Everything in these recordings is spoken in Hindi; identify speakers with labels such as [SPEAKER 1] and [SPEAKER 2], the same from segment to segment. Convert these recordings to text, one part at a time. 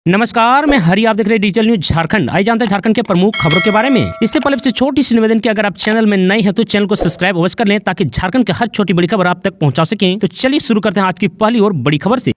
[SPEAKER 1] नमस्कार, मैं हरी। आप देख रहे हैं डिजिटल न्यूज झारखंड। आइए जानते हैं झारखंड के प्रमुख खबरों के बारे में। इससे पहले से छोटी सी निवेदन की अगर आप चैनल में नए हैं तो चैनल को सब्सक्राइब अवश्य कर लें ताकि झारखंड की हर छोटी बड़ी खबर आप तक पहुंचा सकें। तो चलिए शुरू करते हैं आज की पहली और बड़ी खबर से।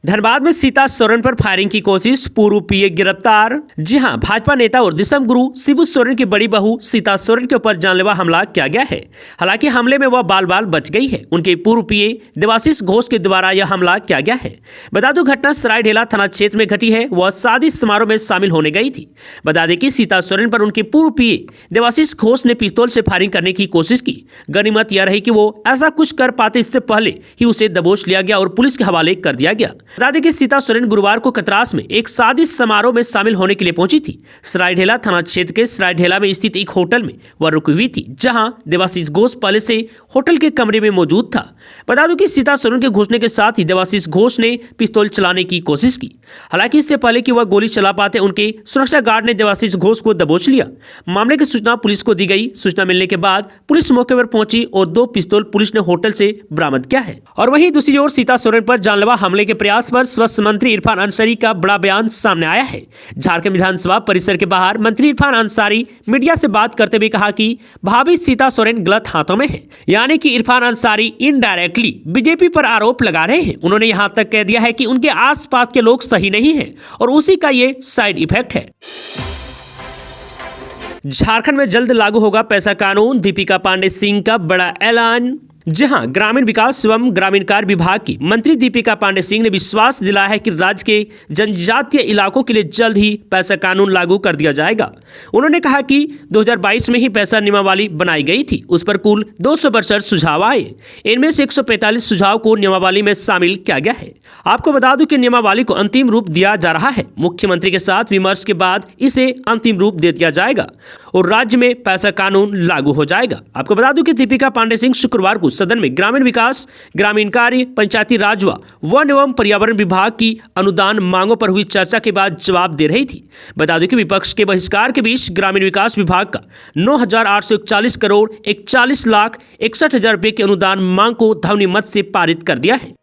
[SPEAKER 1] धनबाद में सीता सोरेन पर फायरिंग की कोशिश, पूर्व पीए गिरफ्तार। जी हां, भाजपा नेता और दिसम गुरु शिबू सोरेन की बड़ी बहू सीता सोरेन के ऊपर जानलेवा हमला किया गया है। हालांकि हमले में वह बाल बाल बच गई है। उनके पूर्व पीए देवाशीष घोष के द्वारा यह हमला किया गया है। बता दूं, घटना सरायढेला थाना क्षेत्र में घटी है। वह शादी समारोह में शामिल होने गई थी। बता दें कि सीता सोरेन पर उनके पूर्व पीए देवाशीष घोष ने पिस्तौल से फायरिंग करने की कोशिश की। गनीमत यह रही कि वो ऐसा कुछ कर पाते, इससे पहले ही उसे दबोच लिया गया और पुलिस के हवाले कर दिया गया। बता दें कि सीता सोरेन गुरुवार को कतरास में एक शादी समारोह में शामिल होने के लिए पहुंची थी। सरायढेला थाना क्षेत्र के सरायढेला में स्थित एक होटल में वह रुकी हुई थी, जहां देवाशीष घोष पहले से होटल के कमरे में मौजूद था। बता दूं कि सीता सोरेन के घुसने के साथ ही देवाशीष घोष ने पिस्तौल चलाने की कोशिश की। हालांकि इससे पहले कि वह गोली चला पाते, उनके सुरक्षा गार्ड ने देवाशीष घोष को दबोच लिया। मामले की सूचना पुलिस को दी गई। सूचना मिलने के बाद पुलिस मौके पर पहुंची और 2 पिस्तौल पुलिस ने होटल से बरामद किया है। और वहीं दूसरी ओर सीता सोरेन पर जानलेवा हमले के प्रयास पर स्वास्थ्य मंत्री इरफान अंसारी का बड़ा बयान सामने आया है। झारखंड विधानसभा परिसर के बाहर मंत्री इरफान अंसारी मीडिया से बात करते हुए कहा कि भाभी सीता सोरेन गलत हाथों में है। यानी कि इरफान अंसारी इनडायरेक्टली बीजेपी पर आरोप लगा रहे हैं। उन्होंने यहां तक कह दिया है कि उनके आसपास के लोग सही नहीं हैं और उसी का ये साइड इफेक्ट है। झारखंड में जल्द लागू होगा पैसा कानून, दीपिका पांडे सिंह का बड़ा ऐलान। जी हां, ग्रामीण विकास एवं ग्रामीण कार्य विभाग की मंत्री दीपिका पांडे सिंह ने विश्वास दिलाया है कि राज्य के जनजातीय इलाकों के लिए जल्द ही पैसा कानून लागू कर दिया जाएगा। उन्होंने कहा कि 2022 में ही पैसा नियमावली बनाई गई थी। उस पर कुल 262 सुझाव आए। इनमें से 145 सुझाव को नियमावली में शामिल किया गया है। आपको बता दूं कि नियमावली को अंतिम रूप दिया जा रहा है। मुख्यमंत्री के साथ विमर्श के बाद इसे अंतिम रूप दे दिया जाएगा और राज्य में पैसा कानून लागू हो जाएगा। आपको बता दूं कि दीपिका पांडे सिंह शुक्रवार को सदन में ग्रामीण विकास, ग्रामीण कार्य, पंचायती राज व वन एवं पर्यावरण विभाग की अनुदान मांगों पर हुई चर्चा के बाद जवाब दे रही थी। बता दें कि विपक्ष के बहिष्कार के बीच ग्रामीण विकास विभाग का 9,841 करोड़ 41,61,000 रुपए के अनुदान मांग को ध्वनिमत से पारित कर दिया है।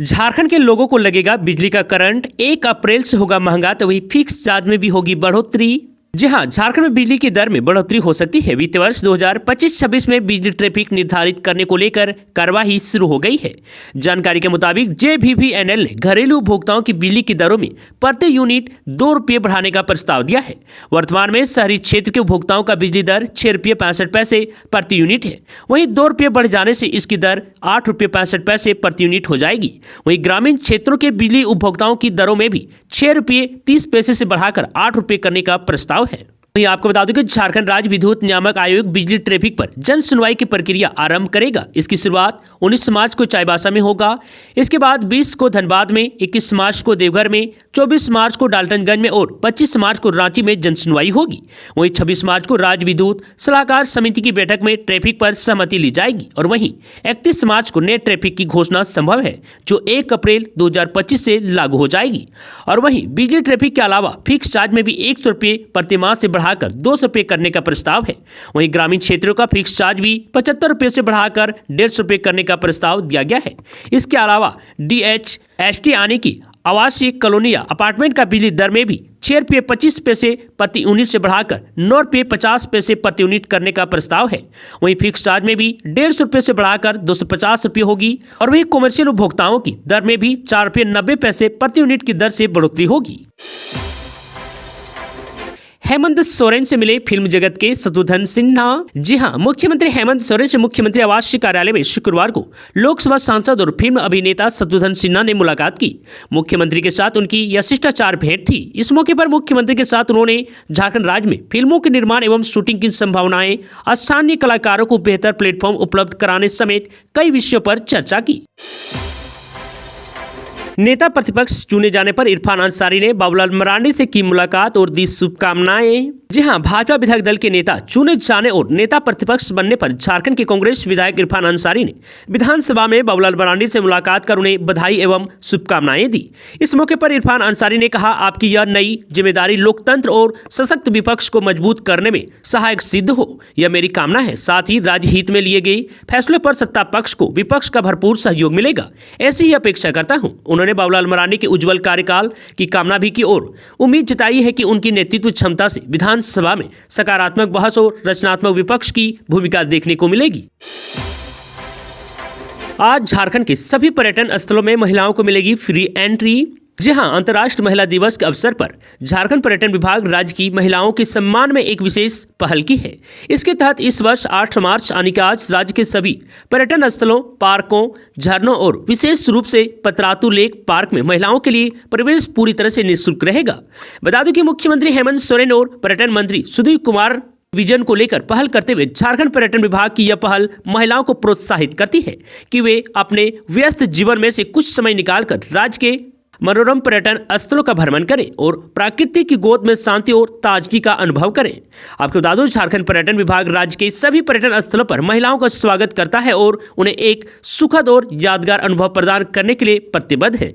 [SPEAKER 1] झारखंड के लोगों को लगेगा बिजली का करंट, 1 अप्रैल से होगा महंगा, तो वही फिक्स चार्ज में भी होगी बढ़ोतरी। जी हां, झारखंड में बिजली की दर में बढ़ोतरी हो सकती है। वित्तीय वर्ष 2025-26 में बिजली ट्रैफिक निर्धारित करने को लेकर कार्यवाही शुरू हो गई है। जानकारी के मुताबिक JVVNL ने घरेलू उपभोक्ताओं की बिजली की दरों में प्रति यूनिट 2 रुपये बढ़ाने का प्रस्ताव दिया है। वर्तमान में शहरी क्षेत्र के उपभोक्ताओं का बिजली दर 6 रुपये 65 पैसे प्रति यूनिट है। वहीं 2 रुपये बढ़ जाने से इसकी दर 8 रुपये 65 पैसे प्रति यूनिट हो जाएगी। वहीं ग्रामीण क्षेत्रों के बिजली उपभोक्ताओं की दरों में भी 6 रुपये 30 पैसे से बढ़ाकर 8 रुपये करने का प्रस्ताव है। वहीं आपको बता दूं कि झारखंड राज्य विद्युत नियामक आयोग बिजली ट्रैफिक पर जन सुनवाई की प्रक्रिया आरंभ करेगा। इसकी शुरुआत 19 मार्च को चाईबासा में होगा। इसके बाद 20 को धनबाद में, 21 मार्च को देवघर में, 24 मार्च को डाल्टनगंज में और 25 मार्च को रांची में जन सुनवाई होगी। वहीं 26 मार्च को राज्य विद्युत सलाहकार समिति की बैठक में ट्रैफिक पर सहमति ली जाएगी और वहीं 31 मार्च को नए ट्रैफिक की घोषणा संभव है, जो 1 अप्रैल 2025 से लागू हो जाएगी। और वहीं बिजली ट्रैफिक के अलावा फिक्स चार्ज में भी 100 रुपये प्रति माह से बढ़ाकर 200 रुपये करने का प्रस्ताव है। वहीं ग्रामीण क्षेत्रों का फिक्स चार्ज भी 75 रुपये से बढ़ाकर 150 रुपये करने का प्रस्ताव दिया गया है। इसके अलावा DHST यानी कि आवासीय कॉलोनी या अपार्टमेंट का बिजली दर में भी 6 रुपये 25 पैसे प्रति यूनिट से बढ़ाकर 9 रुपये 50 पैसे प्रति यूनिट करने का प्रस्ताव है। वहीं फिक्स चार्ज में भी 150 रुपये से बढ़ाकर 250 रुपये होगी और वहीं कॉमर्शियल उपभोक्ताओं की दर में भी 4 रुपये 90 पैसे प्रति यूनिट की दर से बढ़ोतरी होगी। हेमंत सोरेन से मिले फिल्म जगत के शत्रुघ्न सिन्हा। जी हां, मुख्यमंत्री हेमंत सोरेन से मुख्यमंत्री आवास कार्यालय में शुक्रवार को लोकसभा सांसद और फिल्म अभिनेता शत्रुघ्न सिन्हा ने मुलाकात की। मुख्यमंत्री के साथ उनकी यह शिष्टाचार भेंट थी। इस मौके पर मुख्यमंत्री के साथ उन्होंने झारखंड राज्य में फिल्मों के निर्माण एवं शूटिंग की संभावनाएं, स्थानीय कलाकारों को बेहतर प्लेटफॉर्म उपलब्ध कराने समेत कई विषयों पर चर्चा की। नेता प्रतिपक्ष चुने जाने पर इरफान अंसारी ने बाबूलाल मरांडी से की मुलाकात और दी शुभकामनाएं। जी हां, भाजपा विधायक दल के नेता चुने जाने और नेता प्रतिपक्ष बनने पर झारखंड के कांग्रेस विधायक इरफान अंसारी ने विधानसभा में बाबूलाल मरांडी से मुलाकात कर उन्हें बधाई एवं शुभकामनाएं दी। इस मौके पर इरफान अंसारी ने कहा, आपकी यह नई जिम्मेदारी लोकतंत्र और सशक्त विपक्ष को मजबूत करने में सहायक सिद्ध हो, यह मेरी कामना है। साथ ही राज्य हित में लिए गए फैसलों पर सत्ता पक्ष को विपक्ष का भरपूर सहयोग मिलेगा, ऐसी ही अपेक्षा करता हूं। उन्होंने बाबूलाल मरांडी के उज्जवल कार्यकाल की कामना भी की और उम्मीद जताई है कि उनकी नेतृत्व क्षमता से विधानसभा में सकारात्मक बहस और रचनात्मक विपक्ष की भूमिका देखने को मिलेगी। आज झारखंड के सभी पर्यटन स्थलों में महिलाओं को मिलेगी फ्री एंट्री। जी हां, अंतर्राष्ट्रीय महिला दिवस के अवसर पर झारखंड पर्यटन विभाग राज्य की महिलाओं के सम्मान में एक विशेष पहल की है। इसके तहत इस वर्ष 8 मार्च यानी कि आज राज्य के सभी पर्यटन स्थलों, पार्कों, झरनों और विशेष रूप से पतरातू लेक पार्क में महिलाओं के लिए प्रवेश पूरी तरह से निःशुल्क रहेगा। बता दूं कि मुख्यमंत्री हेमंत सोरेन और पर्यटन मंत्री सुधीर कुमार विजन को लेकर पहल करते हुए झारखंड पर्यटन विभाग की यह पहल महिलाओं को प्रोत्साहित करती है कि वे अपने व्यस्त जीवन में से कुछ समय निकालकर राज्य के मनोरम पर्यटन स्थलों का भ्रमण करें और प्रकृति की गोद में शांति और ताजगी का अनुभव करें। आपको बता दूं, झारखंड पर्यटन विभाग राज्य के सभी पर्यटन स्थलों पर महिलाओं का स्वागत करता है और उन्हें एक सुखद और यादगार अनुभव प्रदान करने के लिए प्रतिबद्ध है।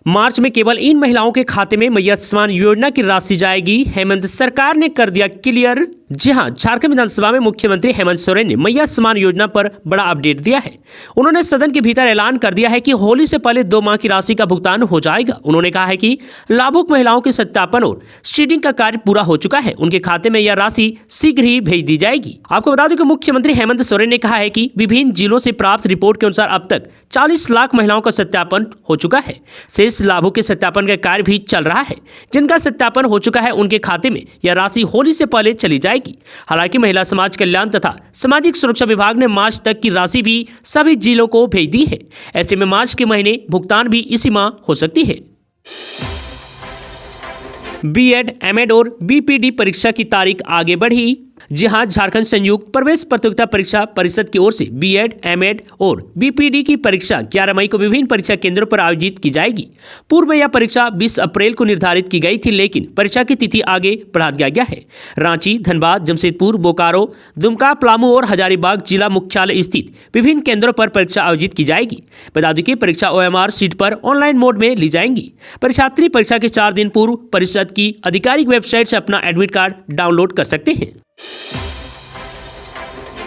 [SPEAKER 1] मार्च में केवल इन महिलाओं के खाते में मैया सम्मान योजना की राशि जाएगी, हेमंत सरकार ने कर दिया क्लियर। जी हां, झारखंड विधानसभा में मुख्यमंत्री हेमंत सोरेन ने मैया सम्मान योजना पर बड़ा अपडेट दिया है। उन्होंने सदन के भीतर ऐलान कर दिया है कि होली से पहले 2 माह की राशि का भुगतान हो जाएगा। उन्होंने कहा है कि लाभुक महिलाओं के सत्यापन और सीडिंग का कार्य पूरा हो चुका है, उनके खाते में यह राशि शीघ्र ही भेज दी जाएगी। आपको बता दें कि मुख्यमंत्री हेमंत सोरेन ने कहा है कि विभिन्न जिलों से प्राप्त रिपोर्ट के अनुसार अब तक 40 लाख महिलाओं का सत्यापन हो चुका है। शेष लाभों के सत्यापन का कार्य भी चल रहा है। जिनका सत्यापन हो चुका है उनके खाते में यह राशि होली से पहले चली जाएगी। हालांकि महिला समाज कल्याण तथा सामाजिक सुरक्षा विभाग ने मार्च तक की राशि भी सभी जिलों को भेज दी है। ऐसे में मार्च के महीने भुगतान भी इसी माह हो सकती है। बीएड, एमएड और बीपीडी परीक्षा की तारीख आगे बढ़ी। जी हां, झारखंड संयुक्त प्रवेश प्रतियोगिता परीक्षा परिषद की ओर से बीएड, एमएड और बीपीडी की परीक्षा 11 मई को विभिन्न परीक्षा केंद्रों पर आयोजित की जाएगी। पूर्व में यह परीक्षा 20 अप्रैल को निर्धारित की गई थी, लेकिन परीक्षा की तिथि आगे बढ़ा दिया गया है। रांची, धनबाद, जमशेदपुर, बोकारो, दुमका, पलामू और हजारीबाग जिला मुख्यालय स्थित विभिन्न केंद्रों पर परीक्षा आयोजित की जाएगी। बता दें कि परीक्षा OMR सीट पर ऑनलाइन मोड में ली जाएंगी। परीक्षार्थी परीक्षा के 4 दिन पूर्व परिषद की आधिकारिक वेबसाइट से अपना एडमिट कार्ड डाउनलोड कर सकते हैं।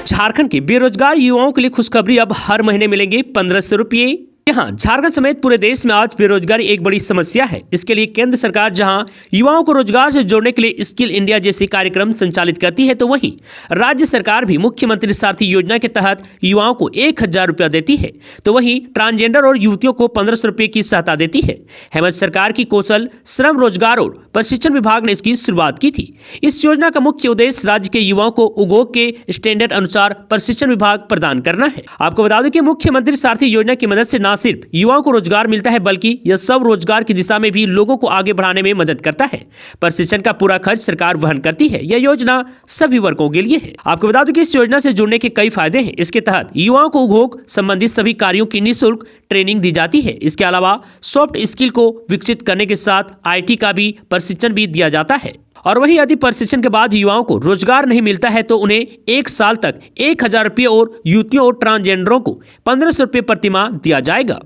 [SPEAKER 1] झारखंड के बेरोजगार युवाओं के लिए खुशखबरी, अब हर महीने मिलेंगे 1500 रुपये। यहाँ झारखंड समेत पूरे देश में आज बेरोजगारी एक बड़ी समस्या है। इसके लिए केंद्र सरकार जहां युवाओं को रोजगार से जोड़ने के लिए स्किल इंडिया जैसे कार्यक्रम संचालित करती है, तो वहीं राज्य सरकार भी मुख्यमंत्री सारथी योजना के तहत युवाओं को 1000 रुपया देती है, तो वहीं ट्रांसजेंडर और युवतियों को 1500 रुपये की सहायता देती है। हेमंत सरकार की कौशल, श्रम, रोजगार और प्रशिक्षण विभाग ने इसकी शुरुआत की थी। इस योजना का मुख्य उद्देश्य राज्य के युवाओं को उद्योग के स्टैंडर्ड अनुसार प्रशिक्षण विभाग प्रदान करना है। आपको बता दें कि मुख्यमंत्री सारथी योजना की मदद से न सिर्फ युवाओं को रोजगार मिलता है, बल्कि यह सब रोजगार की दिशा में भी लोगों को आगे बढ़ाने में मदद करता है। प्रशिक्षण का पूरा खर्च सरकार वहन करती है। यह योजना सभी वर्गों के लिए है। आपको बता दूं कि इस योजना से जुड़ने के कई फायदे हैं। इसके तहत युवाओं को उद्योग संबंधित सभी कार्यों की निःशुल्क ट्रेनिंग दी जाती है। इसके अलावा सॉफ्ट स्किल को विकसित करने के साथ IT का भी प्रशिक्षण भी दिया जाता है। और वही यदि प्रशिक्षण के बाद युवाओं को रोजगार नहीं मिलता है तो उन्हें 1 साल तक 1000 रुपये और युवतियों और ट्रांसजेंडरों को 1500 रुपये प्रतिमाह दिया जाएगा।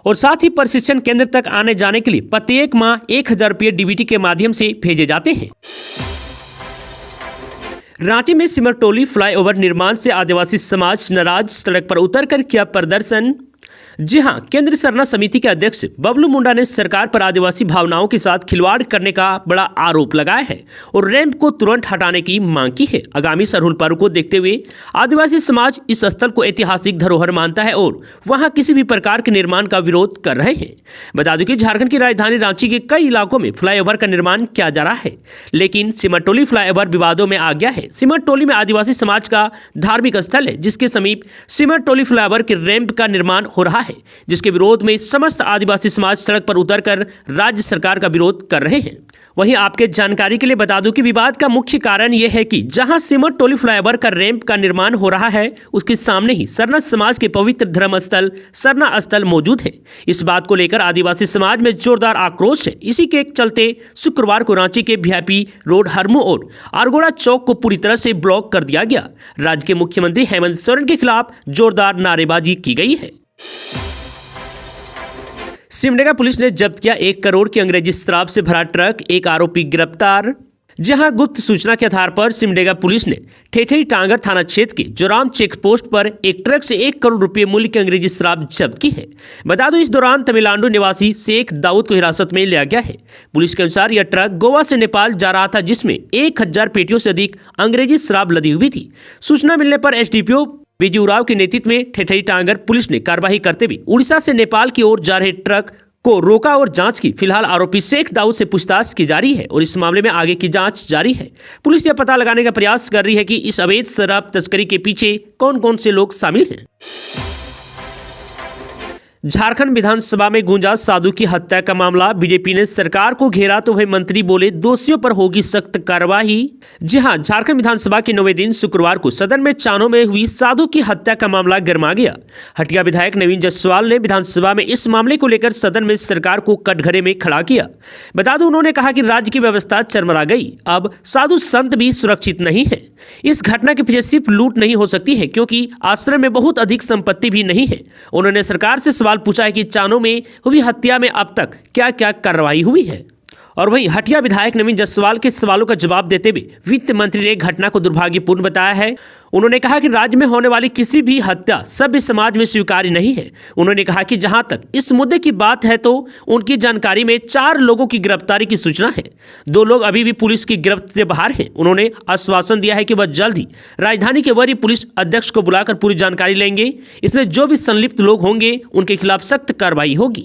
[SPEAKER 1] और साथ ही प्रशिक्षण केंद्र तक आने जाने के लिए प्रत्येक माह 1000 रुपये DBT के माध्यम से भेजे जाते हैं। रांची में सिमरटोली फ्लाईओवर निर्माण से आदिवासी समाज नाराज, सड़क पर उतरकर किया प्रदर्शन। जी हां, केंद्रीय सरना समिति के अध्यक्ष बबलू मुंडा ने सरकार पर आदिवासी भावनाओं के साथ खिलवाड़ करने का बड़ा आरोप लगाया है और रैंप को तुरंत हटाने की मांग की है। आगामी सरहुल पर्व को देखते हुए आदिवासी समाज इस स्थल को ऐतिहासिक धरोहर मानता है और वहां किसी भी प्रकार के निर्माण का विरोध कर रहे हैं। बता दें कि झारखंड की राजधानी रांची के कई इलाकों में फ्लाईओवर का निर्माण किया जा रहा है, लेकिन सिमरटोली फ्लाईओवर विवादों में आ गया है। सिमरटोली में आदिवासी समाज का धार्मिक स्थल है, जिसके समीप सिमरटोली फ्लाईओवर के रैंप का निर्माण हो हो रहा है, जिसके विरोध में समस्त आदिवासी समाज सड़क पर उतरकर राज्य सरकार का विरोध कर रहे हैं। वहीं आपके जानकारी के लिए बता दूं कि विवाद का मुख्य कारण यह है कि जहां सिमट टोली फ्लाईओवर का रैंप का निर्माण हो रहा है, उसके सामने ही सरना समाज के पवित्र धर्म स्थल सरना स्थल मौजूद है। इस बात को लेकर आदिवासी समाज में जोरदार आक्रोश है। इसी के चलते शुक्रवार को रांची के वीआईपी रोड हरमू और आरगोड़ा चौक को पूरी तरह से ब्लॉक कर दिया गया। राज्य के मुख्यमंत्री हेमंत सोरेन के खिलाफ जोरदार नारेबाजी की गई है। सिमडेगा पुलिस ने जब्त किया 1 करोड़ की अंग्रेजी शराब से भरा ट्रक, 1 आरोपी गिरफ्तार। जहां गुप्त सूचना के आधार पर सिमडेगा पुलिस ने ठेठई टांगर थाना क्षेत्र के जोराम चेक पोस्ट पर एक ट्रक से 1 करोड़ रुपए मूल्य की अंग्रेजी शराब जब्त की है। बता दो, इस दौरान तमिलनाडु निवासी शेख दाऊद को हिरासत में लिया गया है। पुलिस के अनुसार यह ट्रक गोवा से नेपाल जा रहा था, जिसमें 1000 पेटियों से अधिक अंग्रेजी शराब लदी हुई थी। सूचना मिलने पर एसडीपीओ विजय उराव के नेतृत्व में ठेठई टांगर पुलिस ने कार्रवाई करते हुए उड़ीसा से नेपाल की ओर जा रहे ट्रक को रोका और जांच की। फिलहाल आरोपी शेख दाऊद से पूछताछ की जारी है और इस मामले में आगे की जांच जारी है। पुलिस यह पता लगाने का प्रयास कर रही है कि इस अवैध शराब तस्करी के पीछे कौन कौन से लोग शामिल हैं। झारखंड विधानसभा में गूंजा साधु की हत्या का मामला। बीजेपी ने सरकार को घेरा तो वह मंत्री बोले दोषियों पर होगी सख्त कार्रवाई। जी हां, झारखंड विधानसभा के 9वें दिन शुक्रवार को सदन में चानों में हुई साधु की हत्या का मामला गर्मा गया। हटिया विधायक नवीन जायसवाल ने विधानसभा में इस मामले को लेकर सदन में सरकार को कटघरे में खड़ा किया। बता दूं, उन्होंने कहा कि राज्य की व्यवस्था चरमरा गई, अब साधु संत भी सुरक्षित नहीं है। इस घटना के पीछे सिर्फ लूट नहीं हो सकती है, क्योंकि आश्रम में बहुत अधिक संपत्ति भी नहीं है। उन्होंने सरकार से सवाल पूछा है कि चानों में हुई हत्या में अब तक क्या क्या कार्रवाई हुई है। और वहीं हटिया विधायक नवीन जायसवाल के सवालों का जवाब देते हुए वित्त मंत्री ने घटना को दुर्भाग्यपूर्ण बताया है। उन्होंने कहा कि राज्य में होने वाली किसी भी हत्या सभ्य समाज में स्वीकार्य नहीं है। उन्होंने कहा कि जहां तक इस मुद्दे की बात है तो उनकी जानकारी में 4 लोगों की गिरफ्तारी की सूचना है। 2 लोग अभी भी पुलिस की गिरफ्त से बाहर हैं। उन्होंने आश्वासन दिया है कि वह जल्द ही राजधानी के वरीय पुलिस अध्यक्ष को बुलाकर पूरी जानकारी लेंगे। इसमें जो भी संलिप्त लोग होंगे उनके खिलाफ सख्त कार्रवाई होगी।